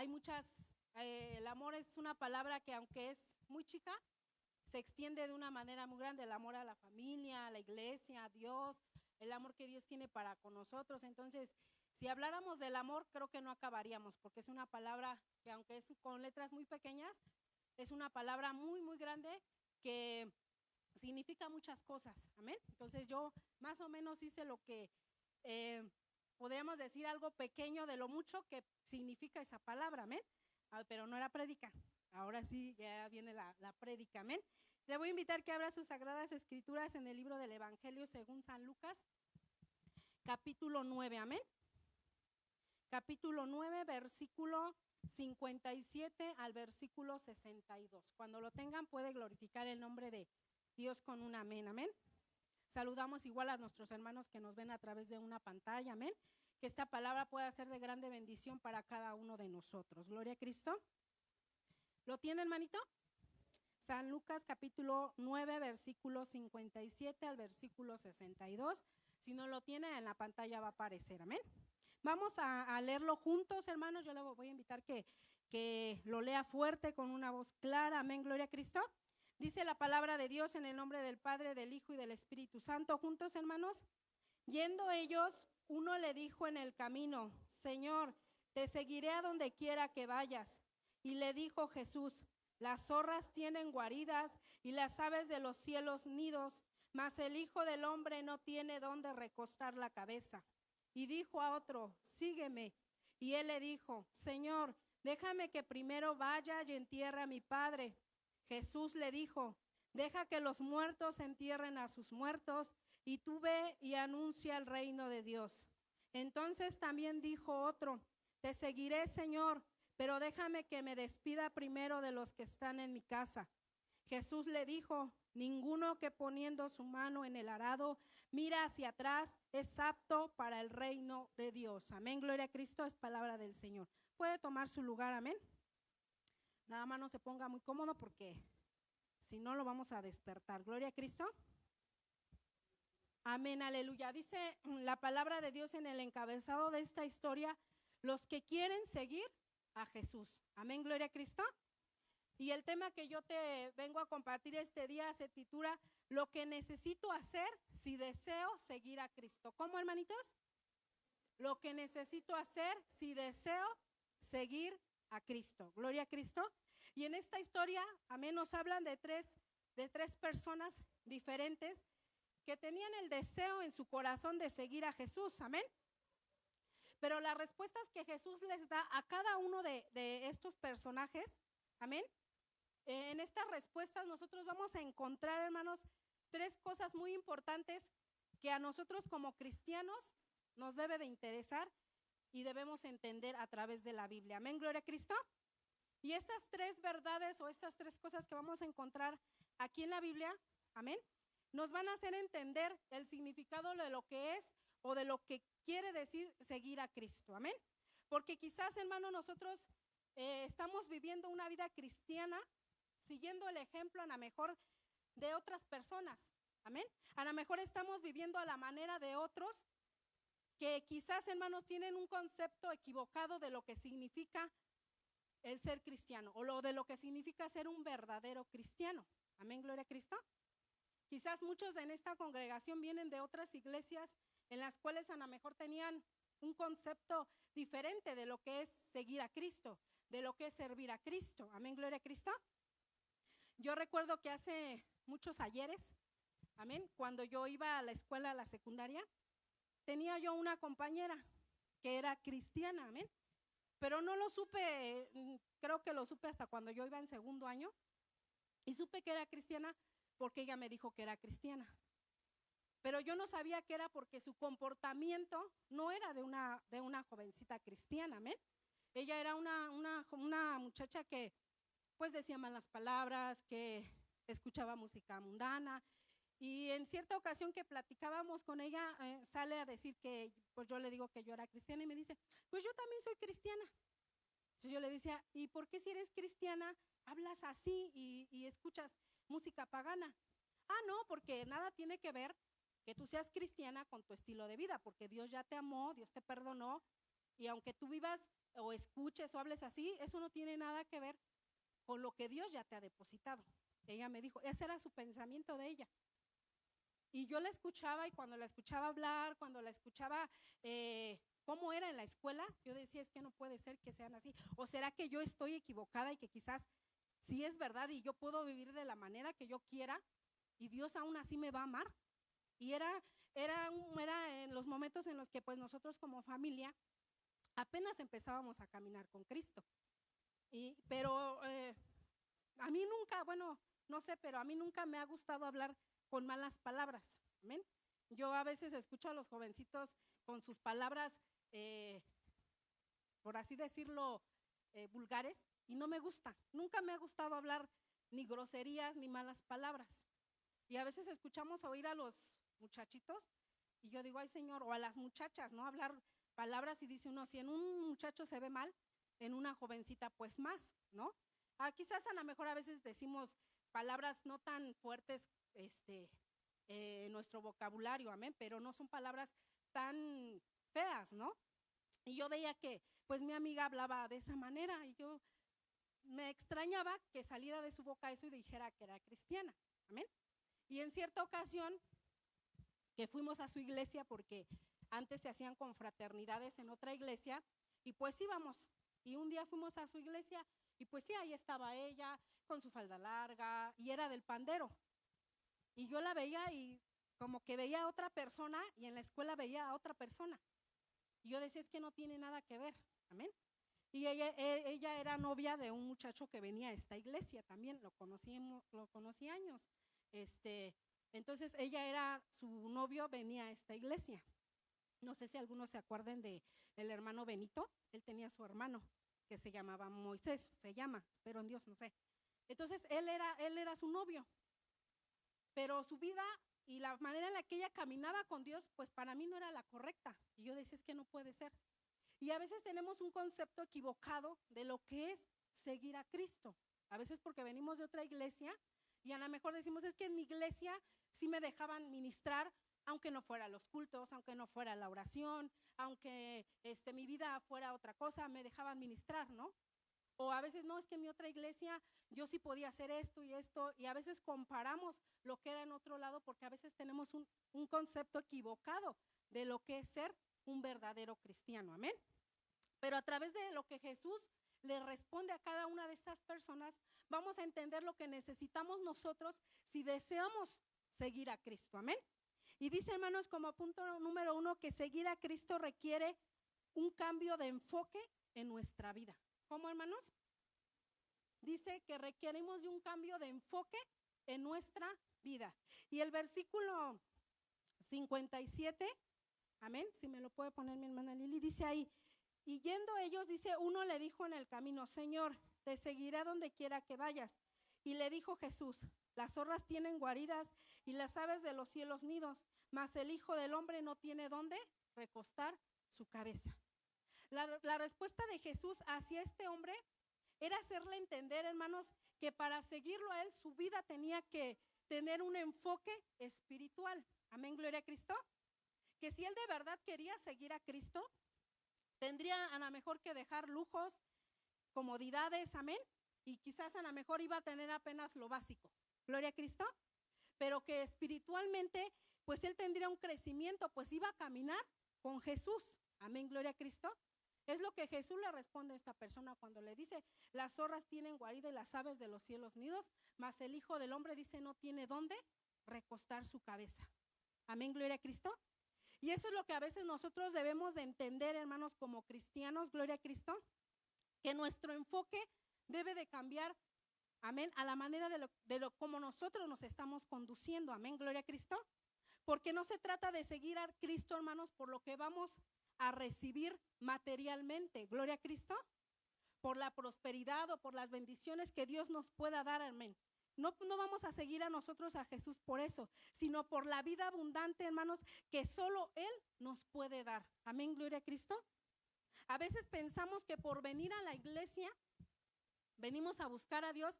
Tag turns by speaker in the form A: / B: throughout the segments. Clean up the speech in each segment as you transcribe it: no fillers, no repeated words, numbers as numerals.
A: hay muchas, el amor es una palabra que aunque es muy chica, se extiende de una manera muy grande, el amor a la familia, a la iglesia, a Dios, el amor que Dios tiene para con nosotros. Entonces, si habláramos del amor, creo que no acabaríamos, porque es una palabra que aunque es con letras muy pequeñas, es una palabra muy, muy grande que significa muchas cosas, amén. Entonces yo más o menos hice lo que podríamos decir algo pequeño de lo mucho que significa esa palabra, amén. Pero no era prédica, ahora sí ya viene la prédica, amén. Le voy a invitar que abra sus sagradas escrituras en el libro del Evangelio según San Lucas, capítulo 9, amén. Capítulo 9, versículo 57 al versículo 62. Cuando lo tengan puede glorificar el nombre de Dios con un amén, amén. Saludamos igual a nuestros hermanos que nos ven a través de una pantalla, amén. Que esta palabra pueda ser de grande bendición para cada uno de nosotros. Gloria a Cristo. ¿Lo tiene, hermanito? San Lucas capítulo 9, versículo 57 al versículo 62. Si no lo tiene, en la pantalla va a aparecer, amén. Vamos a leerlo juntos, hermanos. Yo le voy a invitar que lo lea fuerte con una voz clara, amén, gloria a Cristo. Dice la palabra de Dios en el nombre del Padre, del Hijo y del Espíritu Santo. Juntos, hermanos. Yendo ellos, uno le dijo en el camino: Señor, te seguiré a donde quiera que vayas. Y le dijo Jesús: las zorras tienen guaridas y las aves de los cielos nidos, mas el Hijo del Hombre no tiene donde recostar la cabeza. Y dijo a otro: sígueme. Y él le dijo: Señor, déjame que primero vaya y entierre a mi padre. Jesús le dijo: deja que los muertos entierren a sus muertos, y tú ve y anuncia el reino de Dios. Entonces también dijo otro: te seguiré, Señor, pero déjame que me despida primero de los que están en mi casa. Jesús le dijo: ninguno que poniendo su mano en el arado mira hacia atrás es apto para el reino de Dios. Amén, gloria a Cristo, es palabra del Señor. Puede tomar su lugar, amén. Nada más no se ponga muy cómodo porque si no lo vamos a despertar. Gloria a Cristo. Amén, aleluya. Dice la palabra de Dios en el encabezado de esta historia: los que quieren seguir a Jesús. Amén, gloria a Cristo. Y el tema que yo te vengo a compartir este día se titula: lo que necesito hacer si deseo seguir a Cristo. ¿Cómo, hermanitos? Lo que necesito hacer si deseo seguir a Cristo. Gloria a Cristo. Y en esta historia, amén, nos hablan de tres personas diferentes que tenían el deseo en su corazón de seguir a Jesús, amén. Pero las respuestas que Jesús les da a cada uno de estos personajes, amén, en estas respuestas nosotros vamos a encontrar, hermanos, tres cosas muy importantes que a nosotros como cristianos nos debe de interesar y debemos entender a través de la Biblia. Amén, gloria a Cristo. Y estas tres verdades o estas tres cosas que vamos a encontrar aquí en la Biblia, amén, nos van a hacer entender el significado de lo que es o de lo que quiere decir seguir a Cristo, amén. Porque quizás, hermano, nosotros estamos viviendo una vida cristiana siguiendo el ejemplo a lo mejor de otras personas, amén. A lo mejor estamos viviendo a la manera de otros que quizás, hermanos, tienen un concepto equivocado de lo que significa el ser cristiano o de lo que significa ser un verdadero cristiano. Amén, gloria a Cristo. Quizás muchos en esta congregación vienen de otras iglesias en las cuales a lo mejor tenían un concepto diferente de lo que es seguir a Cristo, de lo que es servir a Cristo. Amén, gloria a Cristo. Yo recuerdo que hace muchos ayeres, amén, cuando yo iba a la escuela, a la secundaria, tenía yo una compañera que era cristiana, amén. Pero no lo supe, creo que lo supe hasta cuando yo iba en segundo año, y supe que era cristiana porque ella me dijo que era cristiana. Pero yo no sabía que era porque su comportamiento no era de una jovencita cristiana, amén. Ella era una muchacha que pues decía malas palabras, que escuchaba música mundana, y en cierta ocasión que platicábamos con ella, sale a decir que, pues yo le digo que yo era cristiana y me dice: pues yo también soy cristiana. Entonces yo le decía: ¿y por qué si eres cristiana hablas así y escuchas música pagana? Ah, no, porque nada tiene que ver que tú seas cristiana con tu estilo de vida, porque Dios ya te amó, Dios te perdonó, y aunque tú vivas o escuches o hables así, eso no tiene nada que ver con lo que Dios ya te ha depositado. Ella me dijo, ese era su pensamiento de ella. Y yo la escuchaba, y cuando la escuchaba hablar, cuando la escuchaba cómo era en la escuela, yo decía, es que no puede ser que sean así. ¿O será que yo estoy equivocada y que quizás sí es verdad y yo puedo vivir de la manera que yo quiera y Dios aún así me va a amar? Y era en los momentos en los que pues nosotros como familia apenas empezábamos a caminar con Cristo. Pero a mí nunca, bueno, no sé, pero a mí nunca me ha gustado hablar con malas palabras. Amén. Yo a veces escucho a los jovencitos con sus palabras, por así decirlo, vulgares, y no me gusta. Nunca me ha gustado hablar ni groserías ni malas palabras. Y a veces escuchamos oír a los muchachitos y yo digo, ay Señor, o a las muchachas, ¿no? Hablar palabras y dice uno, si en un muchacho se ve mal, en una jovencita pues más, ¿no? Quizás a lo mejor a veces decimos palabras no tan fuertes en nuestro vocabulario, amén, pero no son palabras tan feas, ¿no? Y yo veía que pues mi amiga hablaba de esa manera y yo me extrañaba que saliera de su boca eso y dijera que era cristiana, amén. Y en cierta ocasión que fuimos a su iglesia, porque antes se hacían confraternidades en otra iglesia, y pues íbamos, y un día fuimos a su iglesia, y pues sí, ahí estaba ella, con su falda larga, y era del pandero, y yo la veía y como que veía a otra persona, y en la escuela veía a otra persona, y yo decía, es que no tiene nada que ver, amén. Y ella era novia de un muchacho que venía a esta iglesia también, lo conocí años, entonces ella era, su novio venía a esta iglesia. No sé si algunos se acuerden del hermano Benito, él tenía su hermano que se llamaba Moisés, espero en Dios, no sé. Entonces él era su novio, pero su vida y la manera en la que ella caminaba con Dios, pues para mí no era la correcta. Y yo decía, es que no puede ser. Y a veces tenemos un concepto equivocado de lo que es seguir a Cristo. A veces porque venimos de otra iglesia y a lo mejor decimos, es que en mi iglesia sí me dejaban ministrar, aunque no fuera los cultos, aunque no fuera la oración, aunque mi vida fuera otra cosa, me dejaban ministrar, ¿no? O a veces no, es que en mi otra iglesia yo sí podía hacer esto, y a veces comparamos lo que era en otro lado porque a veces tenemos un concepto equivocado de lo que es ser un verdadero cristiano, amén. Pero a través de lo que Jesús le responde a cada una de estas personas, vamos a entender lo que necesitamos nosotros si deseamos seguir a Cristo, amén. Y dice, hermanos, como punto número 1, que seguir a Cristo requiere un cambio de enfoque en nuestra vida. ¿Cómo, hermanos? Dice que requerimos de un cambio de enfoque en nuestra vida. Y el versículo 57, amén, si me lo puede poner mi hermana Lili, dice ahí, y yendo ellos, dice, uno le dijo en el camino, Señor, te seguiré donde quiera que vayas. Y le dijo Jesús, las zorras tienen guaridas y las aves de los cielos nidos, mas el Hijo del Hombre no tiene dónde recostar su cabeza. La respuesta de Jesús hacia este hombre era hacerle entender, hermanos, que para seguirlo a él, su vida tenía que tener un enfoque espiritual. Amén, gloria a Cristo. Que si él de verdad quería seguir a Cristo, tendría a lo mejor que dejar lujos, comodidades, amén, y quizás a lo mejor iba a tener apenas lo básico, gloria a Cristo, pero que espiritualmente, pues él tendría un crecimiento, pues iba a caminar con Jesús, amén, gloria a Cristo. Es lo que Jesús le responde a esta persona cuando le dice, las zorras tienen guarida y las aves de los cielos nidos, mas el Hijo del Hombre dice, no tiene dónde recostar su cabeza, amén, gloria a Cristo. Y eso es lo que a veces nosotros debemos de entender, hermanos, como cristianos, gloria a Cristo, que nuestro enfoque debe de cambiar, amén, a la manera de lo como nosotros nos estamos conduciendo, amén, gloria a Cristo, porque no se trata de seguir a Cristo, hermanos, por lo que vamos a recibir materialmente, gloria a Cristo, por la prosperidad o por las bendiciones que Dios nos pueda dar, amén. No vamos a seguir a nosotros a Jesús por eso, sino por la vida abundante, hermanos, que solo Él nos puede dar. Amén, gloria a Cristo. A veces pensamos que por venir a la iglesia, venimos a buscar a Dios,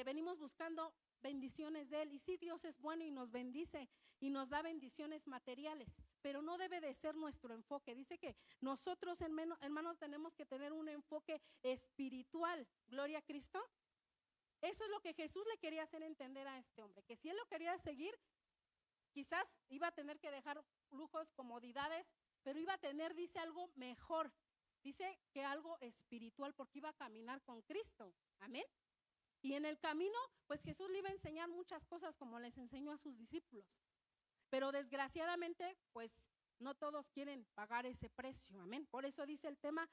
A: venimos buscando bendiciones de Él. Y sí, Dios es bueno y nos bendice y nos da bendiciones materiales, pero no debe de ser nuestro enfoque. Dice que nosotros, hermanos, tenemos que tener un enfoque espiritual. Gloria a Cristo. Eso es lo que Jesús le quería hacer entender a este hombre, que si él lo quería seguir, quizás iba a tener que dejar lujos, comodidades, pero iba a tener, dice, algo mejor. Dice que algo espiritual, porque iba a caminar con Cristo. Amén. Y en el camino, pues Jesús le iba a enseñar muchas cosas como les enseñó a sus discípulos. Pero desgraciadamente, pues no todos quieren pagar ese precio. Amén. Por eso dice el tema,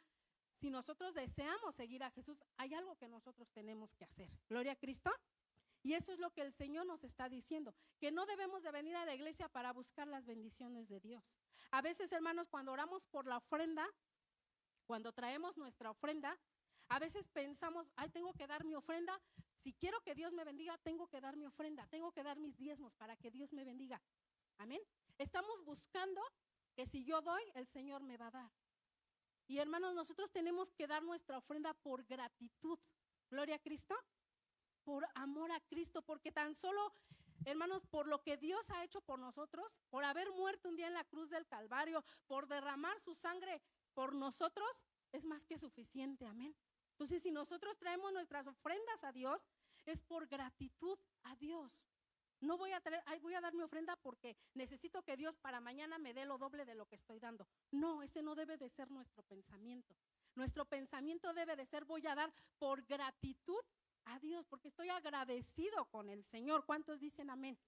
A: si nosotros deseamos seguir a Jesús, hay algo que nosotros tenemos que hacer. Gloria a Cristo. Y eso es lo que el Señor nos está diciendo, que no debemos de venir a la iglesia para buscar las bendiciones de Dios. A veces, hermanos, cuando oramos por la ofrenda, cuando traemos nuestra ofrenda, a veces pensamos, ay, tengo que dar mi ofrenda. Si quiero que Dios me bendiga, tengo que dar mi ofrenda, tengo que dar mis diezmos para que Dios me bendiga. Amén. Estamos buscando que si yo doy, el Señor me va a dar. Y hermanos, nosotros tenemos que dar nuestra ofrenda por gratitud. Gloria a Cristo. Por amor a Cristo, porque tan solo, hermanos, por lo que Dios ha hecho por nosotros, por haber muerto un día en la cruz del Calvario, por derramar su sangre por nosotros, es más que suficiente. Amén. Entonces, si nosotros traemos nuestras ofrendas a Dios, es por gratitud a Dios. No voy a dar mi ofrenda porque necesito que Dios para mañana me dé lo doble de lo que estoy dando. No, ese no debe de ser nuestro pensamiento. Nuestro pensamiento debe de ser, voy a dar por gratitud a Dios, porque estoy agradecido con el Señor. ¿Cuántos dicen amén?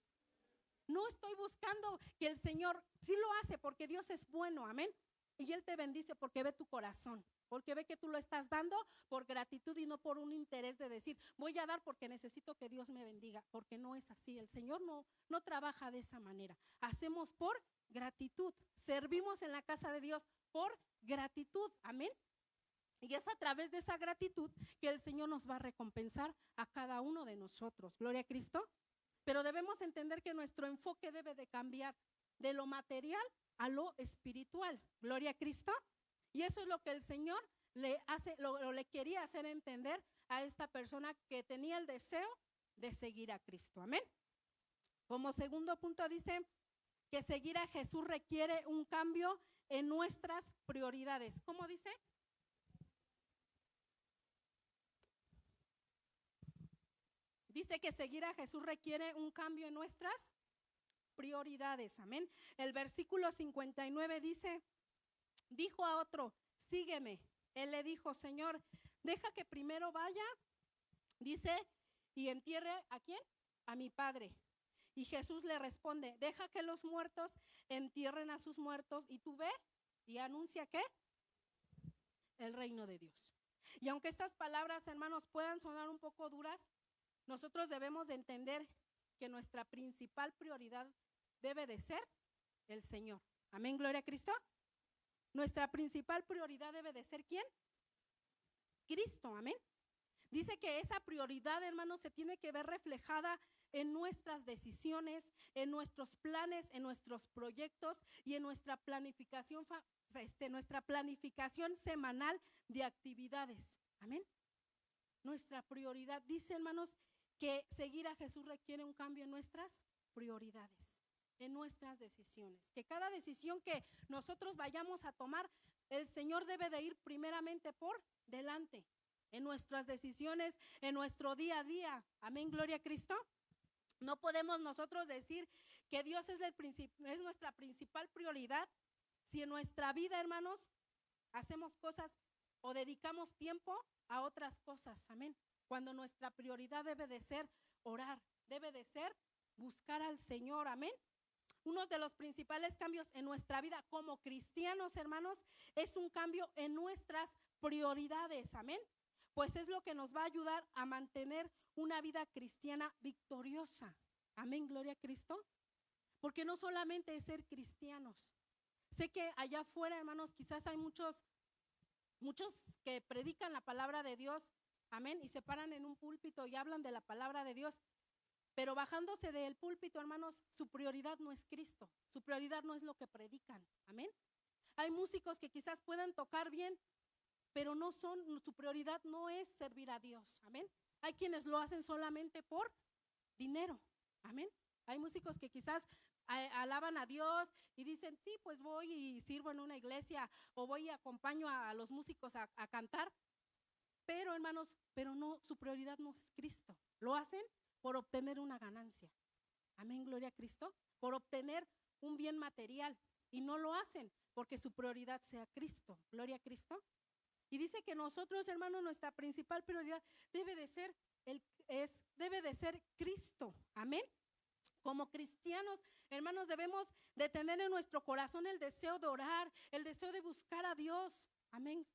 A: No estoy buscando que el Señor, sí lo hace porque Dios es bueno, amén. Y Él te bendice porque ve tu corazón, porque ve que tú lo estás dando por gratitud y no por un interés de decir, voy a dar porque necesito que Dios me bendiga, porque no es así. El Señor no trabaja de esa manera. Hacemos por gratitud, servimos en la casa de Dios por gratitud, amén. Y es a través de esa gratitud que el Señor nos va a recompensar a cada uno de nosotros. Gloria a Cristo. Pero debemos entender que nuestro enfoque debe de cambiar de lo material a lo espiritual. Gloria a Cristo. Y eso es lo que el Señor le quería hacer entender a esta persona que tenía el deseo de seguir a Cristo. Amén. Como segundo punto dice que seguir a Jesús requiere un cambio en nuestras prioridades. ¿Cómo dice? Dice que seguir a Jesús requiere un cambio en nuestras prioridades. Amén. El versículo 59 dice, dijo a otro, sígueme. Él le dijo, Señor, deja que primero vaya, dice, y entierre ¿a quién? A mi padre. Y Jesús le responde, deja que los muertos entierren a sus muertos y tú ve y anuncia ¿qué? El reino de Dios. Y aunque estas palabras, hermanos, puedan sonar un poco duras, nosotros debemos de entender que nuestra principal prioridad debe de ser el Señor. Amén, gloria a Cristo. Nuestra principal prioridad debe de ser ¿quién? Cristo, amén. Dice que esa prioridad, hermanos, se tiene que ver reflejada en nuestras decisiones, en nuestros planes, en nuestros proyectos y en nuestra planificación semanal de actividades. Amén. Nuestra prioridad, dice, hermanos, que seguir a Jesús requiere un cambio en nuestras prioridades, en nuestras decisiones. Que cada decisión que nosotros vayamos a tomar, el Señor debe de ir primeramente por delante, en nuestras decisiones, en nuestro día a día. Amén, gloria a Cristo. No podemos nosotros decir que Dios es nuestra principal prioridad si en nuestra vida, hermanos, hacemos cosas o dedicamos tiempo a otras cosas. Amén. Cuando nuestra prioridad debe de ser orar, debe de ser buscar al Señor. Amén. Uno de los principales cambios en nuestra vida como cristianos, hermanos, es un cambio en nuestras prioridades. Amén. Pues es lo que nos va a ayudar a mantener una vida cristiana victoriosa. Amén, gloria a Cristo. Porque no solamente es ser cristianos. Sé que allá afuera, hermanos, quizás hay muchos que predican la palabra de Dios, amén, y se paran en un púlpito y hablan de la palabra de Dios, pero bajándose del púlpito, hermanos, su prioridad no es Cristo, su prioridad no es lo que predican, amén. Hay músicos que quizás puedan tocar bien, pero su prioridad no es servir a Dios, amén. Hay quienes lo hacen solamente por dinero. Amén. Hay músicos que quizás alaban a Dios y dicen, sí, pues voy y sirvo en una iglesia o voy y acompaño a los músicos a cantar. Pero hermanos, pero no, su prioridad no es Cristo. Lo hacen por obtener una ganancia. Amén, gloria a Cristo. Por obtener un bien material. Y no lo hacen porque su prioridad sea Cristo. Gloria a Cristo. Y dice que nosotros, hermanos, nuestra principal prioridad debe de ser Cristo. Amén. Como cristianos, hermanos, debemos de tener en nuestro corazón el deseo de orar, el deseo de buscar a Dios. Amén.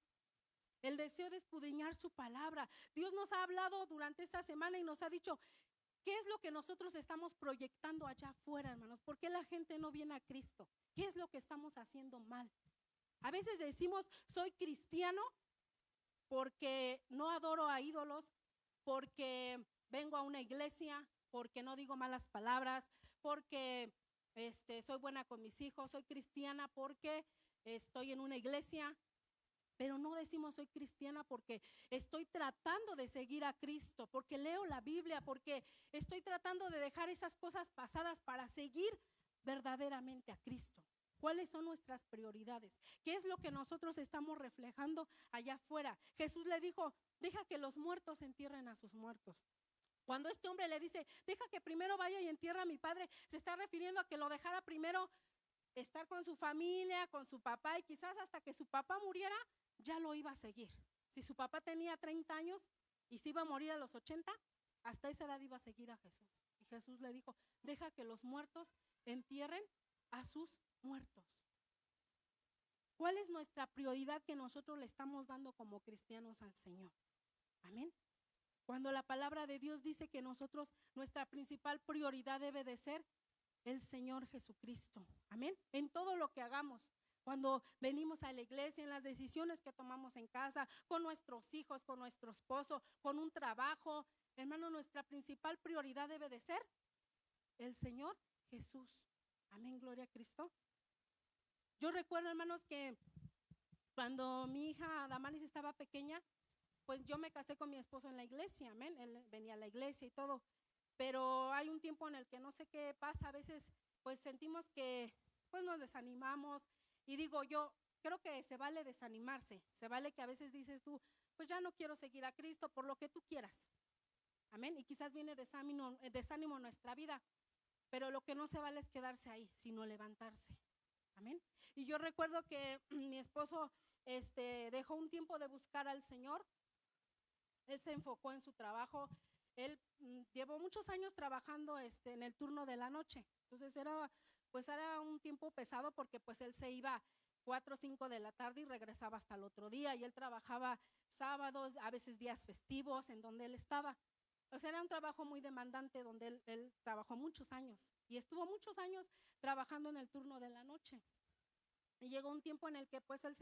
A: El deseo de escudriñar su palabra. Dios nos ha hablado durante esta semana y nos ha dicho, ¿qué es lo que nosotros estamos proyectando allá afuera, hermanos? ¿Por qué la gente no viene a Cristo? ¿Qué es lo que estamos haciendo mal? A veces decimos, soy cristiano porque no adoro a ídolos, porque vengo a una iglesia, porque no digo malas palabras, porque soy buena con mis hijos, soy cristiana porque estoy en una iglesia. Pero no decimos soy cristiana porque estoy tratando de seguir a Cristo, porque leo la Biblia, porque estoy tratando de dejar esas cosas pasadas para seguir verdaderamente a Cristo. ¿Cuáles son nuestras prioridades? ¿Qué es lo que nosotros estamos reflejando allá afuera? Jesús le dijo, deja que los muertos entierren a sus muertos. Cuando este hombre le dice, deja que primero vaya y entierre a mi padre, se está refiriendo a que lo dejara primero estar con su familia, con su papá, y quizás hasta que su papá muriera, ya lo iba a seguir. Si su papá tenía 30 años y se iba a morir a los 80, hasta esa edad iba a seguir a Jesús. Y Jesús le dijo, deja que los muertos entierren a sus muertos. ¿Cuál es nuestra prioridad que nosotros le estamos dando como cristianos al Señor? Amén. Cuando la palabra de Dios dice que nosotros, nuestra principal prioridad debe de ser el Señor Jesucristo. Amén. En todo lo que hagamos. Cuando venimos a la iglesia, en las decisiones que tomamos en casa, con nuestros hijos, con nuestro esposo, con un trabajo, hermano, nuestra principal prioridad debe de ser el Señor Jesús. Amén, gloria a Cristo. Yo recuerdo, hermanos, que cuando mi hija Damaris estaba pequeña, pues yo me casé con mi esposo en la iglesia, amén. Él venía a la iglesia y todo. Pero hay un tiempo en el que no sé qué pasa, a veces pues sentimos que pues nos desanimamos. Y digo yo, creo que se vale desanimarse, se vale que a veces dices tú, pues ya no quiero seguir a Cristo por lo que tú quieras. Amén. Y quizás viene desánimo en nuestra vida, pero lo que no se vale es quedarse ahí, sino levantarse. Amén. Y yo recuerdo que mi esposo dejó un tiempo de buscar al Señor. Él se enfocó en su trabajo. Él llevó muchos años trabajando en el turno de la noche. Entonces era un tiempo pesado porque pues él se iba 4 o 5 de la tarde y regresaba hasta el otro día, y él trabajaba sábados, a veces días festivos en donde él estaba. O sea, era un trabajo muy demandante donde él trabajó muchos años y estuvo muchos años trabajando en el turno de la noche. Y llegó un tiempo en el que pues él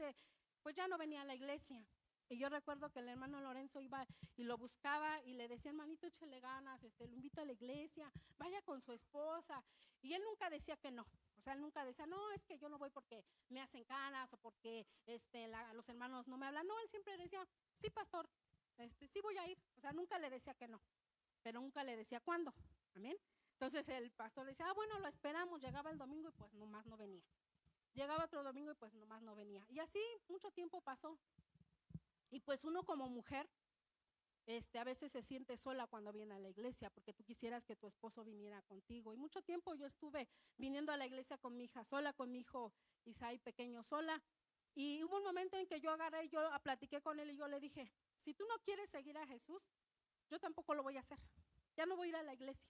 A: pues ya no venía a la iglesia. Y yo recuerdo que el hermano Lorenzo iba y lo buscaba y le decía, hermanito, échale ganas, lo invita a la iglesia, vaya con su esposa. Y él nunca decía que no. O sea, él nunca decía, no, es que yo no voy porque me hacen canas o porque los hermanos no me hablan. No, él siempre decía, sí, pastor, sí voy a ir. O sea, nunca le decía que no, pero nunca le decía cuándo. Amén. Entonces el pastor decía, bueno, lo esperamos. Llegaba el domingo y pues nomás no venía. Llegaba otro domingo y pues nomás no venía. Y así mucho tiempo pasó. Y pues uno como mujer, a veces se siente sola cuando viene a la iglesia, porque tú quisieras que tu esposo viniera contigo. Y mucho tiempo yo estuve viniendo a la iglesia con mi hija sola, con mi hijo Isaí pequeño sola. Y hubo un momento en que yo agarré y yo platiqué con él y yo le dije, si tú no quieres seguir a Jesús, yo tampoco lo voy a hacer. Ya no voy a ir a la iglesia.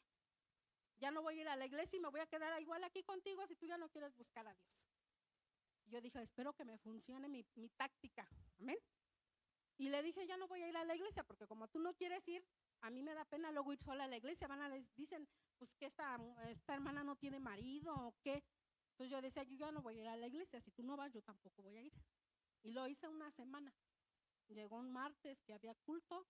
A: Ya no voy a ir a la iglesia y me voy a quedar igual aquí contigo si tú ya no quieres buscar a Dios. Y yo dije, espero que me funcione mi táctica. Amén. Y le dije, ya no voy a ir a la iglesia, porque como tú no quieres ir, a mí me da pena luego ir sola a la iglesia. Dicen, pues que esta hermana no tiene marido o qué. Entonces yo decía, yo ya no voy a ir a la iglesia, si tú no vas, yo tampoco voy a ir. Y lo hice una semana. Llegó un martes que había culto.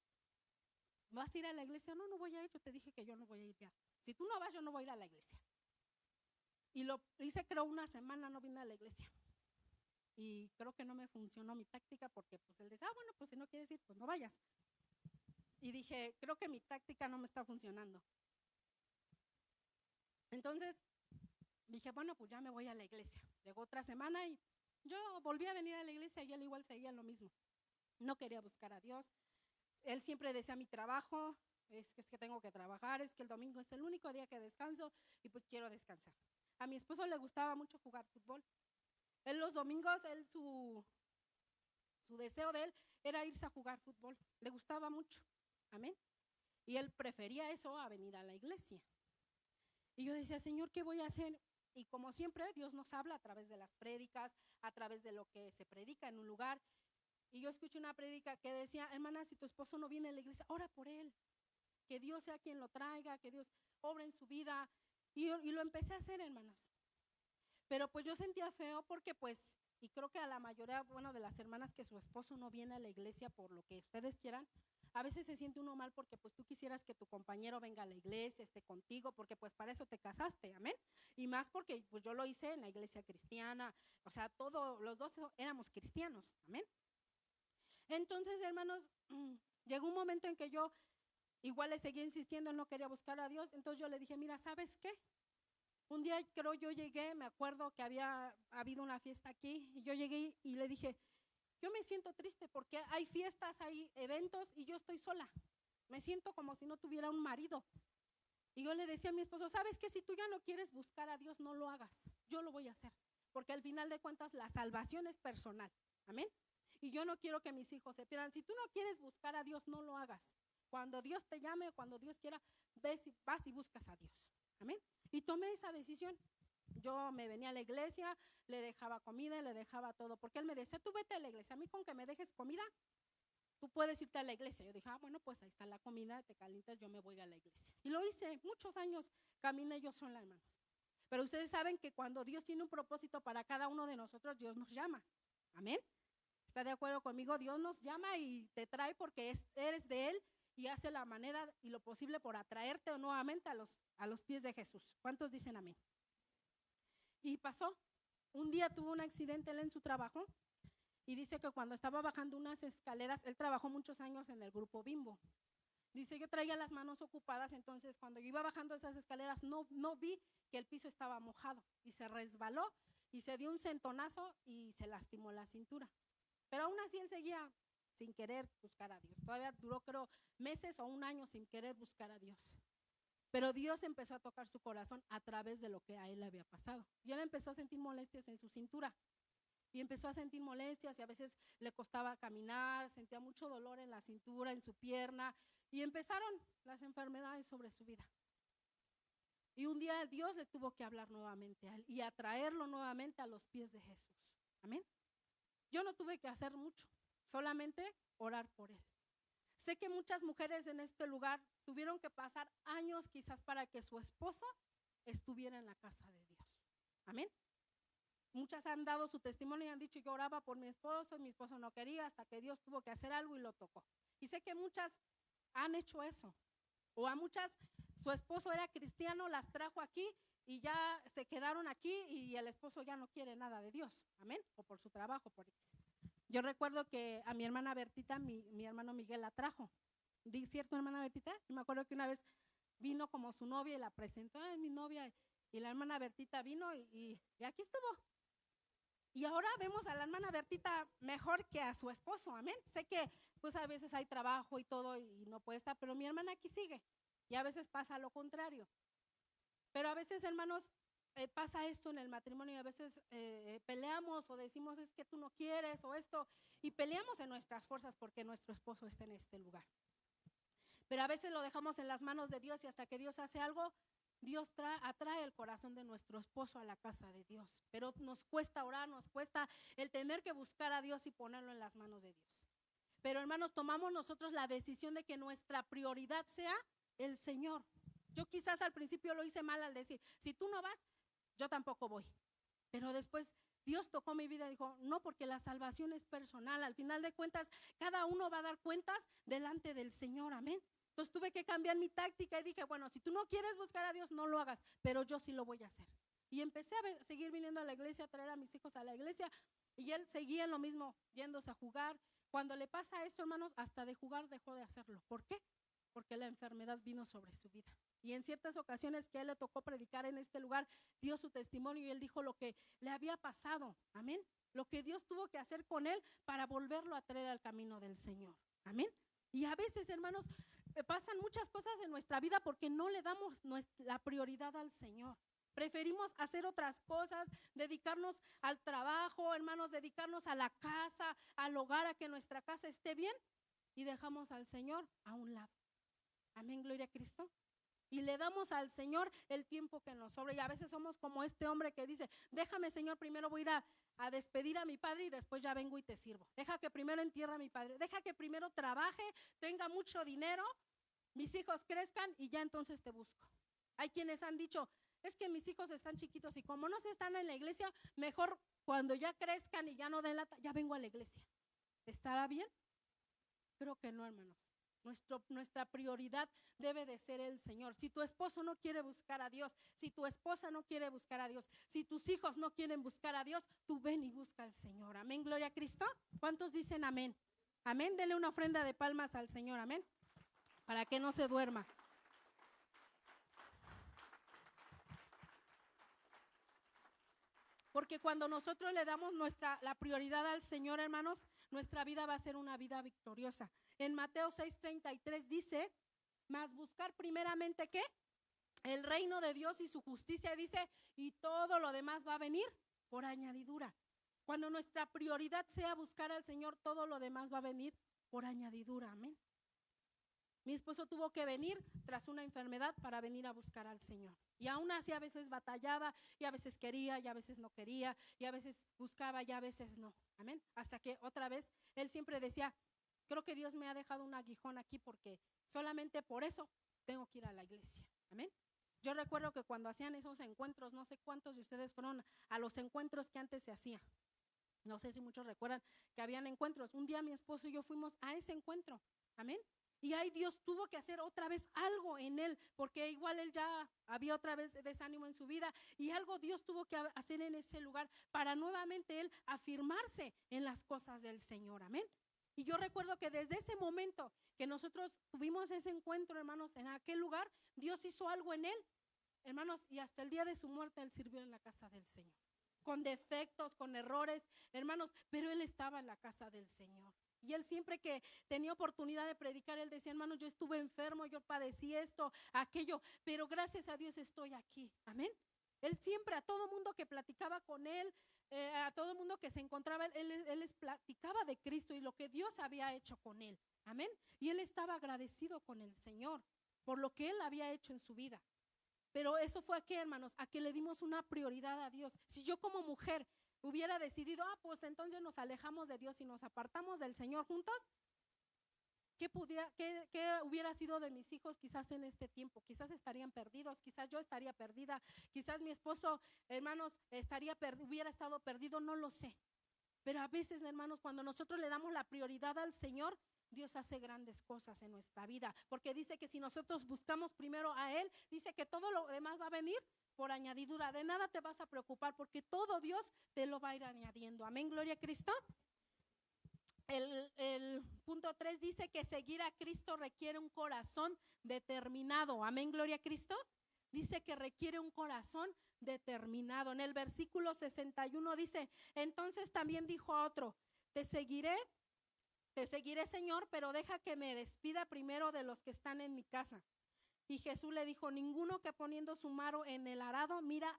A: ¿Vas a ir a la iglesia? No, no voy a ir, yo te dije que yo no voy a ir ya. Si tú no vas, yo no voy a ir a la iglesia. Y lo hice creo una semana, no vine a la iglesia. Y creo que no me funcionó mi táctica porque pues él decía, bueno, pues si no quieres ir, pues no vayas. Y dije, creo que mi táctica no me está funcionando. Entonces dije, bueno, pues ya me voy a la iglesia. Llegó otra semana y yo volví a venir a la iglesia y él igual seguía lo mismo. No quería buscar a Dios. Él siempre decía, mi trabajo, es que tengo que trabajar, es que el domingo es el único día que descanso y pues quiero descansar. A mi esposo le gustaba mucho jugar fútbol. Él los domingos, su deseo de él era irse a jugar fútbol. Le gustaba mucho. Amén. Y él prefería eso a venir a la iglesia. Y yo decía, Señor, ¿qué voy a hacer? Y como siempre, Dios nos habla a través de las prédicas, a través de lo que se predica en un lugar. Y yo escuché una prédica que decía, hermana, si tu esposo no viene a la iglesia, ora por él. Que Dios sea quien lo traiga, que Dios obre en su vida. Y lo empecé a hacer, hermanas. Pero pues yo sentía feo porque pues, y creo que a la mayoría, bueno, de las hermanas que su esposo no viene a la iglesia por lo que ustedes quieran, a veces se siente uno mal porque pues tú quisieras que tu compañero venga a la iglesia, esté contigo, porque pues para eso te casaste, amén. Y más porque pues yo lo hice en la iglesia cristiana, o sea, todos los dos éramos cristianos, amén. Entonces, hermanos, llegó un momento en que yo igual le seguía insistiendo, no quería buscar a Dios, entonces yo le dije, mira, ¿sabes qué? Un día creo yo llegué, me acuerdo que había habido una fiesta aquí, y yo llegué y le dije, yo me siento triste porque hay fiestas, hay eventos y yo estoy sola. Me siento como si no tuviera un marido. Y yo le decía a mi esposo, ¿sabes qué? Si tú ya no quieres buscar a Dios, no lo hagas. Yo lo voy a hacer. Porque al final de cuentas la salvación es personal. Amén. Y yo no quiero que mis hijos se pierdan. Si tú no quieres buscar a Dios, no lo hagas. Cuando Dios te llame, cuando Dios quiera, vas y buscas a Dios. Amén. Y tomé esa decisión. Yo me venía a la iglesia, le dejaba comida, le dejaba todo, porque él me decía, tú vete a la iglesia, a mí con que me dejes comida, tú puedes irte a la iglesia. Yo dije, bueno, pues ahí está la comida, te calientas, yo me voy a la iglesia. Y lo hice, muchos años caminé yo sola, hermanos. Pero ustedes saben que cuando Dios tiene un propósito para cada uno de nosotros, Dios nos llama. Amén. ¿Está de acuerdo conmigo? Dios nos llama y te trae porque eres de Él y hace la manera y lo posible por atraerte nuevamente a los pies de Jesús. ¿Cuántos dicen amén? Y pasó, un día tuvo un accidente él en su trabajo y dice que cuando estaba bajando unas escaleras, él trabajó muchos años en el grupo Bimbo. Dice, yo traía las manos ocupadas, entonces cuando yo iba bajando esas escaleras no vi que el piso estaba mojado y se resbaló y se dio un centonazo y se lastimó la cintura. Pero aún así él seguía sin querer buscar a Dios. Todavía duró creo meses o un año sin querer buscar a Dios. Pero Dios empezó a tocar su corazón a través de lo que a él le había pasado. Y él empezó a sentir molestias en su cintura. Y empezó a sentir molestias y a veces le costaba caminar, sentía mucho dolor en la cintura, en su pierna. Y empezaron las enfermedades sobre su vida. Y un día Dios le tuvo que hablar nuevamente a él y atraerlo nuevamente a los pies de Jesús. Amén. Yo no tuve que hacer mucho, solamente orar por él. Sé que muchas mujeres en este lugar tuvieron que pasar años quizás para que su esposo estuviera en la casa de Dios. Amén. Muchas han dado su testimonio y han dicho, yo oraba por mi esposo no quería, hasta que Dios tuvo que hacer algo y lo tocó. Y sé que muchas han hecho eso. O a muchas, su esposo era cristiano, las trajo aquí y ya se quedaron aquí y el esposo ya no quiere nada de Dios. Amén. O por su trabajo, por X. Yo recuerdo que a mi hermana Bertita, mi hermano Miguel la trajo. ¿Cierto, hermana Bertita? Y me acuerdo que una vez vino como su novia y la presentó, mi novia, y la hermana Bertita vino y aquí estuvo. Y ahora vemos a la hermana Bertita mejor que a su esposo, amén. Sé que pues a veces hay trabajo y todo y no puede estar, pero mi hermana aquí sigue. Y a veces pasa lo contrario. Pero a veces, hermanos, pasa esto en el matrimonio y a veces peleamos o decimos es que tú no quieres o esto y peleamos en nuestras fuerzas porque nuestro esposo está en este lugar. Pero a veces lo dejamos en las manos de Dios y hasta que Dios hace algo, Dios atrae el corazón de nuestro esposo a la casa de Dios. Pero nos cuesta orar, nos cuesta el tener que buscar a Dios y ponerlo en las manos de Dios. Pero hermanos, tomamos nosotros la decisión de que nuestra prioridad sea el Señor. Yo quizás al principio lo hice mal al decir, si tú no vas, yo tampoco voy. Pero después Dios tocó mi vida y dijo, no, porque la salvación es personal. Al final de cuentas, cada uno va a dar cuentas delante del Señor, amén. Entonces tuve que cambiar mi táctica y dije, bueno, si tú no quieres buscar a Dios, no lo hagas, pero yo sí lo voy a hacer. Y empecé a seguir viniendo a la iglesia, a traer a mis hijos a la iglesia, y él seguía en lo mismo, yéndose a jugar. Cuando le pasa esto, hermanos, hasta de jugar dejó de hacerlo. ¿Por qué? porque la enfermedad vino sobre su vida. Y en ciertas ocasiones que a él le tocó predicar en este lugar, dio su testimonio y él dijo lo que le había pasado, amén, lo que Dios tuvo que hacer con él para volverlo a traer al camino del Señor, amén. Y a veces, hermanos, pasan muchas cosas en nuestra vida porque no le damos la prioridad al Señor. Preferimos hacer otras cosas, dedicarnos al trabajo, hermanos, dedicarnos a la casa, al hogar, a que nuestra casa esté bien, y dejamos al Señor a un lado. Amén, gloria a Cristo. Y le damos al Señor el tiempo que nos sobra. Y a veces somos como este hombre que dice: déjame, Señor, primero voy a ir a despedir a mi padre y después ya vengo y te sirvo. Deja que primero entierre a mi padre, deja que primero trabaje, tenga mucho dinero, mis hijos crezcan y ya entonces te busco. Hay quienes han dicho: es que mis hijos están chiquitos y como no se están en la iglesia, mejor cuando ya crezcan y ya no den lata, ya vengo a la iglesia. ¿Estará bien? Creo que no, hermanos. Nuestra prioridad debe de ser el Señor. Si tu esposo no quiere buscar a Dios, si tu esposa no quiere buscar a Dios, si tus hijos no quieren buscar a Dios, tú ven y busca al Señor. Amén, gloria a Cristo. ¿Cuántos dicen amén? Amén, dele una ofrenda de palmas al Señor, amén, para que no se duerma. Porque cuando nosotros le damos la prioridad al Señor, hermanos, nuestra vida va a ser una vida victoriosa. En Mateo 6:33 dice: mas buscar primeramente, ¿qué? El reino de Dios y su justicia, dice, y todo lo demás va a venir por añadidura. Cuando nuestra prioridad sea buscar al Señor, todo lo demás va a venir por añadidura, amén. Mi esposo tuvo que venir tras una enfermedad para venir a buscar al Señor. Y aún así a veces batallaba, y a veces quería, y a veces no quería, y a veces buscaba, y a veces no. Amén. Hasta que otra vez él siempre decía: creo que Dios me ha dejado un aguijón aquí porque solamente por eso tengo que ir a la iglesia. Amén. Yo recuerdo que cuando hacían esos encuentros, no sé cuántos de ustedes fueron a los encuentros que antes se hacía. No sé si muchos recuerdan que habían encuentros. Un día mi esposo y yo fuimos a ese encuentro. Amén. Y ahí Dios tuvo que hacer otra vez algo en él, porque igual él ya había otra vez desánimo en su vida, y algo Dios tuvo que hacer en ese lugar para nuevamente él afirmarse en las cosas del Señor, amén. Y yo recuerdo que desde ese momento que nosotros tuvimos ese encuentro, hermanos, en aquel lugar, Dios hizo algo en él, hermanos, y hasta el día de su muerte él sirvió en la casa del Señor, con defectos, con errores, hermanos, pero él estaba en la casa del Señor. Y él siempre que tenía oportunidad de predicar, él decía: hermanos, yo estuve enfermo, yo padecí esto, aquello, pero gracias a Dios estoy aquí, amén. Él siempre, a todo mundo que platicaba con él, a todo mundo que se encontraba, él les platicaba de Cristo y lo que Dios había hecho con él, amén. Y él estaba agradecido con el Señor por lo que él había hecho en su vida. Pero eso fue a qué, hermanos, a que le dimos una prioridad a Dios. Si yo como mujer hubiera decidido: pues entonces nos alejamos de Dios y nos apartamos del Señor juntos, ¿qué hubiera sido de mis hijos quizás en este tiempo? Quizás estarían perdidos, quizás yo estaría perdida, quizás mi esposo, hermanos, hubiera estado perdido, no lo sé. Pero a veces, hermanos, cuando nosotros le damos la prioridad al Señor, Dios hace grandes cosas en nuestra vida, porque dice que si nosotros buscamos primero a Él, dice que todo lo demás va a venir por añadidura. De nada te vas a preocupar, porque todo Dios te lo va a ir añadiendo. Amén, gloria a Cristo. El punto 3 dice que seguir a Cristo requiere un corazón determinado. Amén, gloria a Cristo. Dice que requiere un corazón determinado. En el versículo 61 dice: entonces también dijo a otro: te seguiré, Señor, pero deja que me despida primero de los que están en mi casa. Y Jesús le dijo: ninguno que poniendo su mano en el arado mira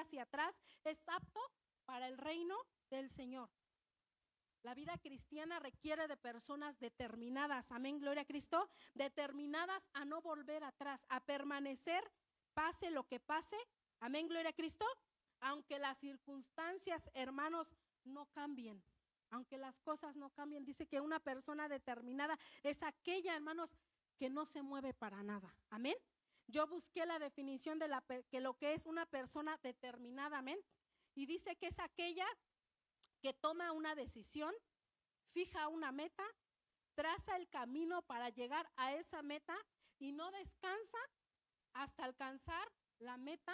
A: hacia atrás es apto para el reino del Señor. La vida cristiana requiere de personas determinadas, amén, gloria a Cristo, determinadas a no volver atrás, a permanecer, pase lo que pase, amén, gloria a Cristo, aunque las circunstancias, hermanos, no cambien, aunque las cosas no cambien. Dice que una persona determinada es aquella, hermanos, que no se mueve para nada, amén. Yo busqué la definición de lo que es una persona determinada, amén, y dice que es aquella que toma una decisión, fija una meta, traza el camino para llegar a esa meta y no descansa hasta alcanzar la meta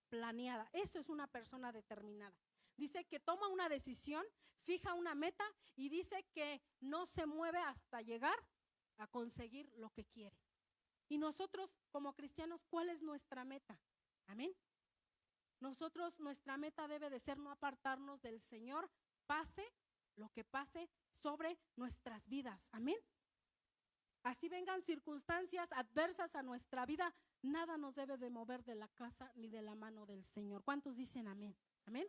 A: planeada. Eso es una persona determinada. Dice que toma una decisión, fija una meta y dice que no se mueve hasta llegar a conseguir lo que quiere. Y nosotros como cristianos, ¿cuál es nuestra meta? Amén. Nosotros, nuestra meta debe de ser no apartarnos del Señor, pase lo que pase sobre nuestras vidas. Amén. Así vengan circunstancias adversas a nuestra vida, nada nos debe de mover de la casa ni de la mano del Señor. ¿Cuántos dicen amén? Amén.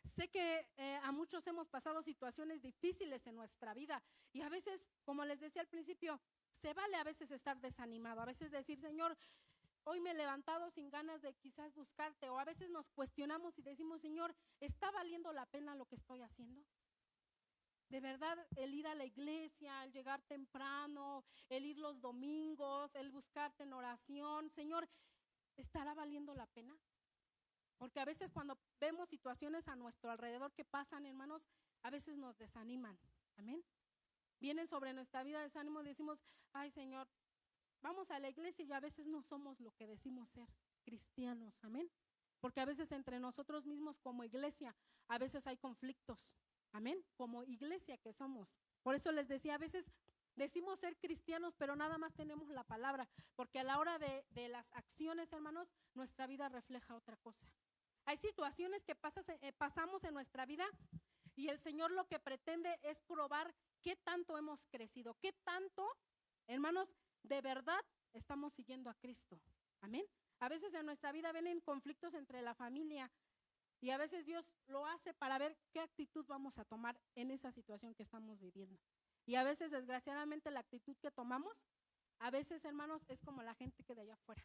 A: Sé que a muchos hemos pasado situaciones difíciles en nuestra vida y a veces, como les decía al principio, se vale a veces estar desanimado, a veces decir, Señor, hoy me he levantado sin ganas de quizás buscarte, o a veces nos cuestionamos y decimos, Señor, ¿está valiendo la pena lo que estoy haciendo? De verdad, el ir a la iglesia, el llegar temprano, el ir los domingos, el buscarte en oración, Señor, ¿estará valiendo la pena? Porque a veces cuando vemos situaciones a nuestro alrededor que pasan, hermanos, a veces nos desaniman. Amén. Vienen sobre nuestra vida desánimo y decimos, ay Señor, vamos a la iglesia y a veces no somos lo que decimos ser, cristianos. Amén. Porque a veces entre nosotros mismos como iglesia, a veces hay conflictos. Amén, como iglesia que somos. Por eso les decía, a veces decimos ser cristianos, pero nada más tenemos la palabra, porque a la hora de las acciones, hermanos, nuestra vida refleja otra cosa. Hay situaciones que pasamos en nuestra vida y el Señor lo que pretende es probar qué tanto hemos crecido, qué tanto, hermanos, de verdad estamos siguiendo a Cristo. Amén. A veces en nuestra vida vienen conflictos entre la familia, y a veces Dios lo hace para ver qué actitud vamos a tomar en esa situación que estamos viviendo. Y a veces, desgraciadamente, la actitud que tomamos, a veces, hermanos, es como la gente que de allá afuera.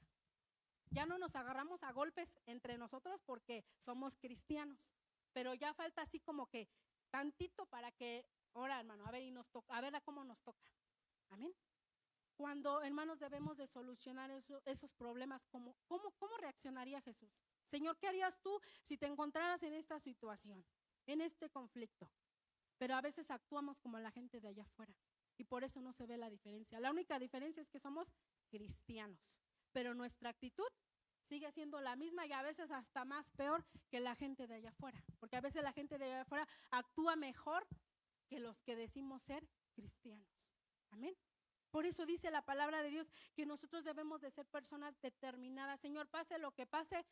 A: Ya no nos agarramos a golpes entre nosotros porque somos cristianos, pero ya falta así como que tantito para que, ahora, hermano, a ver, y nos toca, a ver a cómo nos toca. Amén. Cuando, hermanos, debemos de solucionar esos problemas, ¿cómo reaccionaría Jesús? Señor, ¿qué harías tú si te encontraras en esta situación, en este conflicto? Pero a veces actuamos como la gente de allá afuera y por eso no se ve la diferencia. La única diferencia es que somos cristianos, pero nuestra actitud sigue siendo la misma y a veces hasta más peor que la gente de allá afuera, porque a veces la gente de allá afuera actúa mejor que los que decimos ser cristianos. Amén. Por eso dice la palabra de Dios que nosotros debemos de ser personas determinadas. Señor, pase lo que pase,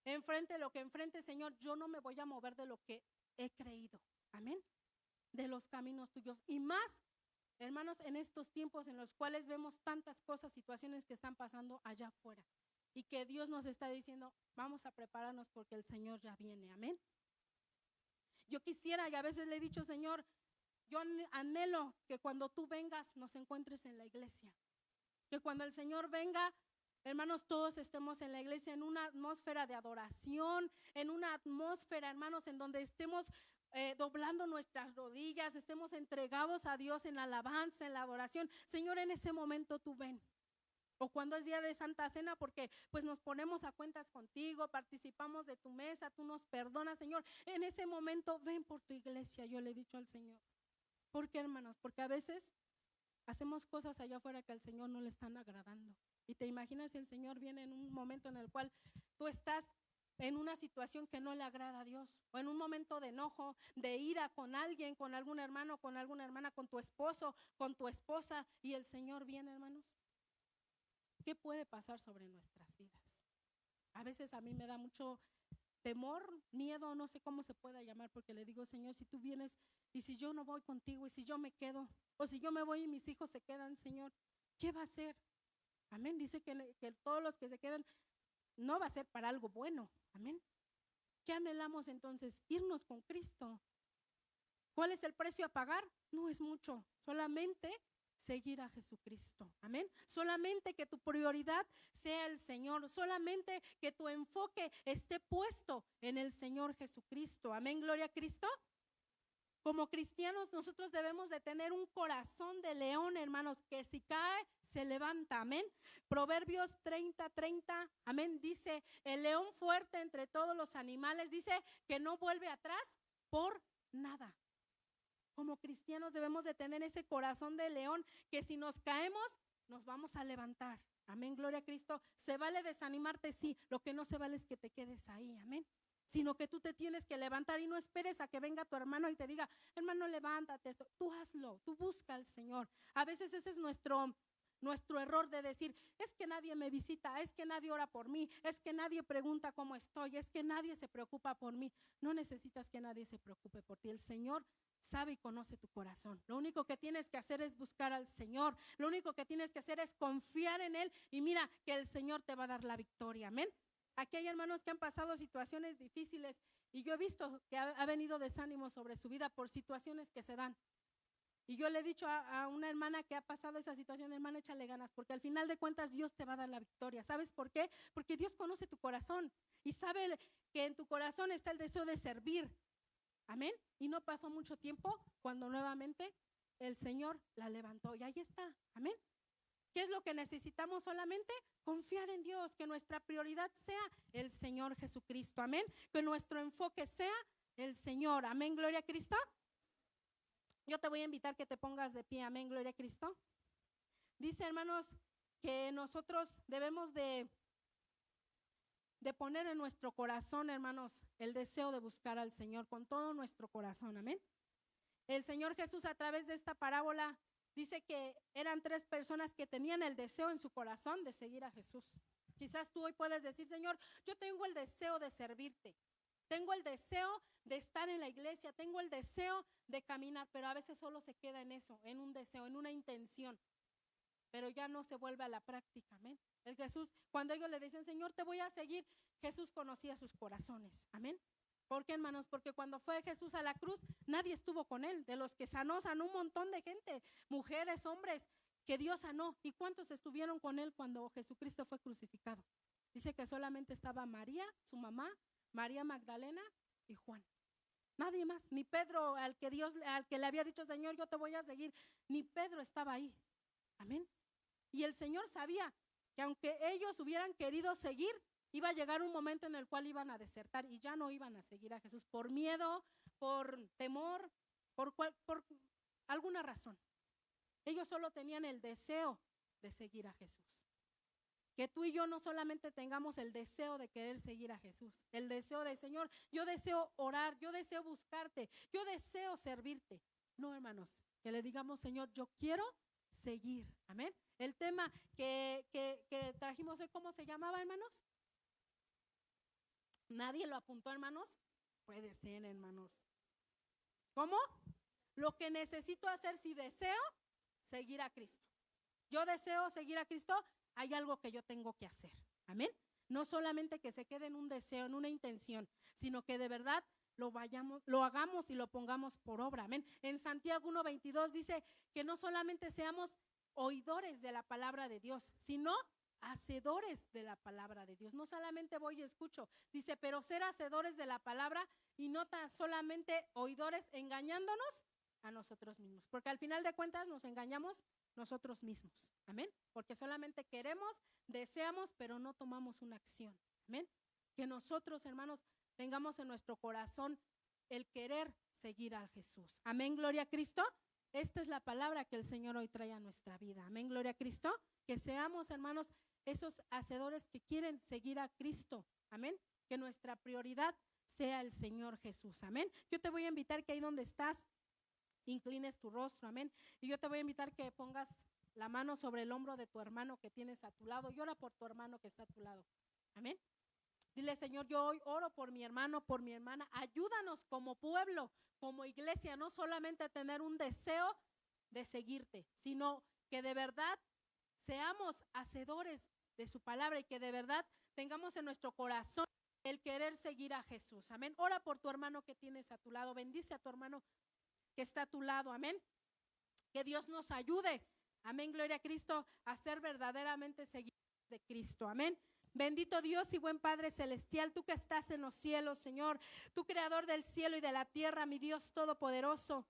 A: enfrente lo que enfrente, Señor, yo no me voy a mover de lo que he creído. Amén. De los caminos tuyos. Y más, hermanos, en estos tiempos en los cuales vemos tantas cosas, situaciones que están pasando allá afuera. Y que Dios nos está diciendo, vamos a prepararnos porque el Señor ya viene. Amén. Yo quisiera, y a veces le he dicho, Señor, yo anhelo que cuando tú vengas nos encuentres en la iglesia. Que cuando el Señor venga, hermanos, todos estemos en la iglesia en una atmósfera de adoración, en una atmósfera, hermanos, en donde estemos doblando nuestras rodillas, estemos entregados a Dios en la alabanza, en la adoración. Señor, en ese momento tú ven. O cuando es día de Santa Cena, porque pues nos ponemos a cuentas contigo, participamos de tu mesa, tú nos perdonas, Señor. En ese momento ven por tu iglesia, yo le he dicho al Señor. ¿Por qué, hermanos? Porque a veces hacemos cosas allá afuera que al Señor no le están agradando. Y te imaginas si el Señor viene en un momento en el cual tú estás en una situación que no le agrada a Dios, o en un momento de enojo, de ira con alguien, con algún hermano, con alguna hermana, con tu esposo, con tu esposa, y el Señor viene, hermanos. ¿Qué puede pasar sobre nuestras vidas? A veces a mí me da mucho temor, miedo, no sé cómo se pueda llamar, porque le digo, Señor, si tú vienes y si yo no voy contigo y si yo me quedo, o si yo me voy y mis hijos se quedan, Señor, ¿qué va a ser? Amén, dice que todos los que se quedan no va a ser para algo bueno. Amén. ¿Qué anhelamos entonces? Irnos con Cristo. ¿Cuál es el precio a pagar? No es mucho, solamente seguir a Jesucristo. Amén. Solamente que tu prioridad sea el Señor, solamente que tu enfoque esté puesto en el Señor Jesucristo. Amén, gloria a Cristo. Como cristianos nosotros debemos de tener un corazón de león, hermanos, que si cae, se levanta, amén. Proverbios 30:30, amén, dice, el león fuerte entre todos los animales, dice que no vuelve atrás por nada. Como cristianos debemos de tener ese corazón de león, que si nos caemos, nos vamos a levantar. Amén, gloria a Cristo. ¿Se vale desanimarte? Sí, lo que no se vale es que te quedes ahí, amén. sino que tú te tienes que levantar y no esperes a que venga tu hermano y te diga, hermano, levántate. Tú hazlo, tú busca al Señor. A veces ese es nuestro error de decir, es que nadie me visita, es que nadie ora por mí, es que nadie pregunta cómo estoy, es que nadie se preocupa por mí. No necesitas que nadie se preocupe por ti. El Señor sabe y conoce tu corazón. Lo único que tienes que hacer es buscar al Señor. Lo único que tienes que hacer es confiar en Él y mira que el Señor te va a dar la victoria. Amén. Aquí hay hermanos que han pasado situaciones difíciles y yo he visto que ha venido desánimo sobre su vida por situaciones que se dan. Y yo le he dicho a una hermana que ha pasado esa situación, hermana, échale ganas, porque al final de cuentas Dios te va a dar la victoria. ¿Sabes por qué? Porque Dios conoce tu corazón y sabe que en tu corazón está el deseo de servir. Amén. Y no pasó mucho tiempo cuando nuevamente el Señor la levantó y ahí está. Amén. ¿Qué es lo que necesitamos solamente? Confiar en Dios, que nuestra prioridad sea el Señor Jesucristo. Amén. Que nuestro enfoque sea el Señor. Amén, gloria a Cristo. Yo te voy a invitar que te pongas de pie. Amén, gloria a Cristo. Dice, hermanos, que nosotros debemos de poner en nuestro corazón, hermanos, el deseo de buscar al Señor con todo nuestro corazón. Amén. El Señor Jesús, a través de esta parábola, dice que eran 3 personas que tenían el deseo en su corazón de seguir a Jesús. Quizás tú hoy puedes decir, Señor, yo tengo el deseo de servirte, tengo el deseo de estar en la iglesia, tengo el deseo de caminar, pero a veces solo se queda en eso, en un deseo, en una intención, pero ya no se vuelve a la práctica. Amén. El Jesús, cuando ellos le decían, Señor, te voy a seguir, Jesús conocía sus corazones. Amén. ¿Por qué, hermanos? Porque cuando fue Jesús a la cruz, nadie estuvo con él. De los que sanó un montón de gente, mujeres, hombres, que Dios sanó. ¿Y cuántos estuvieron con él cuando Jesucristo fue crucificado? Dice que solamente estaba María, su mamá, María Magdalena y Juan. Nadie más, ni Pedro, al que le había dicho, Señor, yo te voy a seguir, ni Pedro estaba ahí. Amén. Y el Señor sabía que aunque ellos hubieran querido seguir, iba a llegar un momento en el cual iban a desertar y ya no iban a seguir a Jesús por miedo, por temor, por alguna razón. Ellos solo tenían el deseo de seguir a Jesús. Que tú y yo no solamente tengamos el deseo de querer seguir a Jesús, el deseo de, Señor, yo deseo orar, yo deseo buscarte, yo deseo servirte. No, hermanos, que le digamos, Señor, yo quiero seguir. Amén. El tema que trajimos hoy, ¿cómo se llamaba, hermanos? ¿Nadie lo apuntó, hermanos? Puede ser, hermanos. ¿Cómo? Lo que necesito hacer si deseo seguir a Cristo. Yo deseo seguir a Cristo, hay algo que yo tengo que hacer. Amén. No solamente que se quede en un deseo, en una intención, sino que de verdad lo hagamos y lo pongamos por obra. Amén. En Santiago 1:22 dice que no solamente seamos oidores de la palabra de Dios, sino hacedores de la palabra de Dios. No solamente voy y escucho, dice, pero ser hacedores de la palabra y no tan solamente oidores, engañándonos a nosotros mismos, porque al final de cuentas nos engañamos nosotros mismos. Amén. Porque solamente queremos, deseamos, pero no tomamos una acción. Amén. Que nosotros, hermanos, tengamos en nuestro corazón el querer seguir a Jesús. Amén, gloria a Cristo. Esta es la palabra que el Señor hoy trae a nuestra vida. Amén, gloria a Cristo. Que seamos, hermanos, esos hacedores que quieren seguir a Cristo. Amén. Que nuestra prioridad sea el Señor Jesús. Amén. Yo te voy a invitar que ahí donde estás, inclines tu rostro. Amén. Y yo te voy a invitar que pongas la mano sobre el hombro de tu hermano que tienes a tu lado. Y ora por tu hermano que está a tu lado. Amén. Dile, Señor, yo hoy oro por mi hermano, por mi hermana. Ayúdanos como pueblo, como iglesia, no solamente a tener un deseo de seguirte, sino que de verdad seamos hacedores de su palabra y que de verdad tengamos en nuestro corazón el querer seguir a Jesús. Amén. Ora por tu hermano que tienes a tu lado. Bendice a tu hermano que está a tu lado. Amén. Que Dios nos ayude. Amén. Gloria a Cristo, a ser verdaderamente seguidores de Cristo. Amén. Bendito Dios y buen Padre celestial, tú que estás en los cielos, Señor, tú creador del cielo y de la tierra, mi Dios todopoderoso.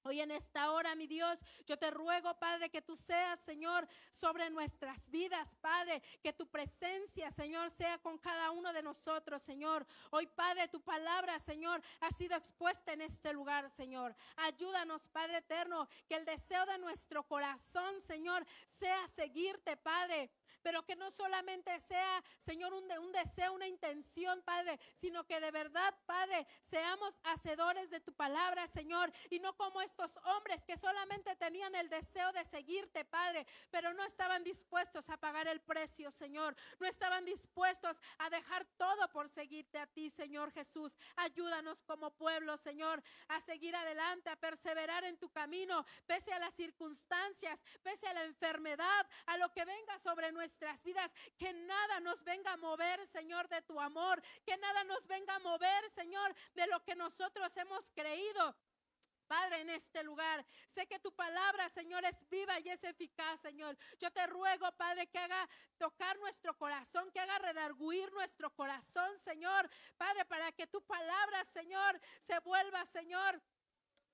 A: Hoy en esta hora, mi Dios, yo te ruego, Padre, que tú seas, Señor, sobre nuestras vidas, Padre, que tu presencia, Señor, sea con cada uno de nosotros, Señor. Hoy, Padre, tu palabra, Señor, ha sido expuesta en este lugar, Señor. Ayúdanos, Padre eterno, que el deseo de nuestro corazón, Señor, sea seguirte, Padre. pero que no solamente sea, Señor, un deseo, una intención, Padre, sino que de verdad, Padre, seamos hacedores de tu palabra, Señor, y no como estos hombres que solamente tenían el deseo de seguirte, Padre, pero no estaban dispuestos a pagar el precio, Señor, no estaban dispuestos a dejar todo por seguirte a ti, Señor Jesús. Ayúdanos como pueblo, Señor, a seguir adelante, a perseverar en tu camino, pese a las circunstancias, pese a la enfermedad, a lo que venga sobre nuestras vidas, que nada nos venga a mover, Señor, de tu amor, que nada nos venga a mover, Señor, de lo que nosotros hemos creído. Padre, en este lugar, sé que tu palabra, Señor, es viva y es eficaz, Señor. Yo te ruego, Padre, que haga tocar nuestro corazón, que haga redarguir nuestro corazón, Señor. Padre, para que tu palabra, Señor, se vuelva, Señor,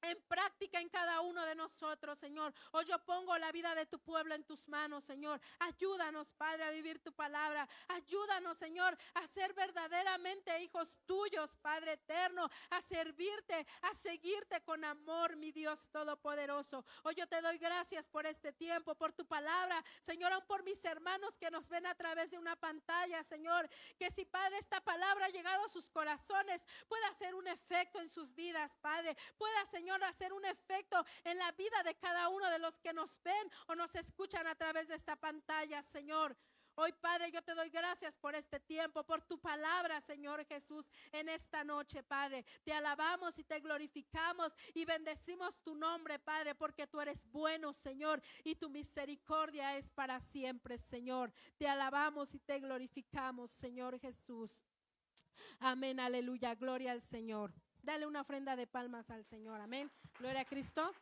A: en práctica en cada uno de nosotros, Señor. Hoy yo pongo la vida de tu pueblo en tus manos, Señor. Ayúdanos, Padre, a vivir tu palabra. Ayúdanos, Señor, a ser verdaderamente hijos tuyos, Padre eterno, a servirte, a seguirte con amor, mi Dios todopoderoso. Hoy yo te doy gracias por este tiempo, por tu palabra, Señor, aún por mis hermanos que nos ven a través de una pantalla, Señor, que si, Padre, esta palabra ha llegado a sus corazones, pueda hacer un efecto en sus vidas, Padre, pueda, Señor, hacer un efecto en la vida de cada uno de los que nos ven o nos escuchan a través de esta pantalla, Señor. Hoy, Padre, yo te doy gracias por este tiempo, por tu palabra, Señor Jesús, en esta noche, Padre. Te alabamos y te glorificamos y bendecimos tu nombre, Padre, porque tú eres bueno, Señor, y tu misericordia es para siempre, Señor. Te alabamos y te glorificamos, Señor Jesús. Amén, aleluya, gloria al Señor. Dale una ofrenda de palmas al Señor, amén. Gloria a Cristo.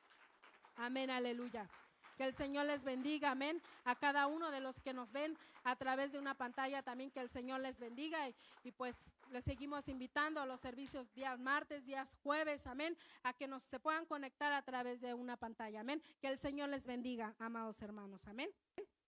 A: Amén, aleluya. Que el Señor les bendiga, amén. A cada uno de los que nos ven a través de una pantalla también, que el Señor les bendiga. Y pues les seguimos invitando a los servicios días martes, días jueves, amén, a que se puedan conectar a través de una pantalla, amén. Que el Señor les bendiga, amados hermanos, amén.